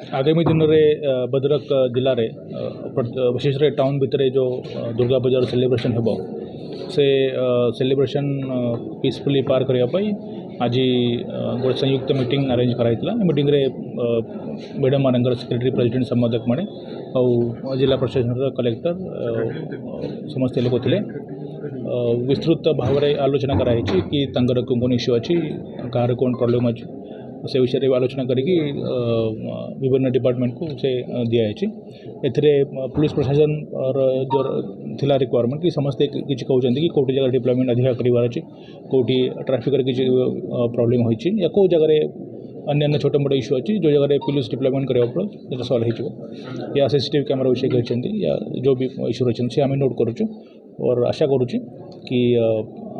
आगामी दिन में भद्रक जिले में विशेष टाउन भितर जो दुर्गा पूजार सेलिब्रेशन हेब से सेलिब्रेशन पीसफुली पार करने आज गोटे संयुक्त मीटिंग अरेंज कराइला। मीटिंग रे मैडम मान सेक्रेटरी प्रेसिडेंट संपादक माने और जिला प्रशासन कलेक्टर समस्त लोग थे। विस्तृत भाव में आलोचना कराई कि तंगर कौन इश्यू अच्छी कहार कौन प्रॉब्लम अच्छी से विषय में आलोचना करी विभिन्न डिपार्टमेंट को से दिखाई। एथिरे पुलिस प्रशासन और जो थिला रिक्वायरमेंट कि समस्ते किसी कहते कि कौटी जगह डिप्लॉयमेंट अधिक करार अच्छी कौटी ट्राफिक किसी प्रॉब्लम होती या कौ जगह अन्य छोटे मोटे इश्यू अच्छी जो जगह पुलिस डिप्लॉयमेंट करा पड़े सल्व हो या सीसीटीवी कैमरा विषय कहते या जो भी इश्यू रही से आम नोट करुँ और आशा करुँ कि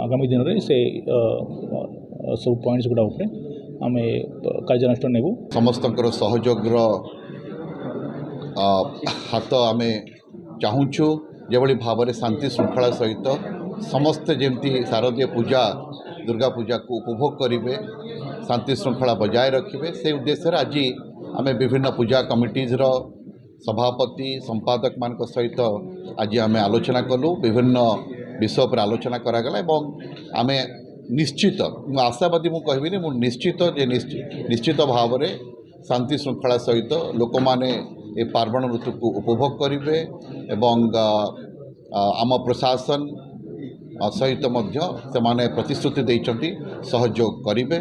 आगामी दिन में से सब पॉइंट्स गुड़ा उपरे आम कार्यानुष्ठान नेबू। समस्त सहयोग हाथ आम चाहूँ जो भाव में शांति श्रृंखला सहित समस्ते जमती शारदीय पूजा दुर्गा पूजा को उपभोग करेंगे शांति श्रृंखला बजाय रखिए से उद्देश्य आज आम विभिन्न पूजा कमिटीज सभापति संपादक मान सहित आज आम आलोचना कलु विभिन्न विषय पर आलोचना करागला आम निश्चित आशावादी मु कहबिनी मु निश्चित निश्चित भाव में शांति श्रृंखला सहित लोक माने ए पार्वण ऋतु को उपभोग करेंगे एवं आम प्रशासन सहित मध्य से माने प्रतिश्रुति देइछंती सहयोग करेंगे।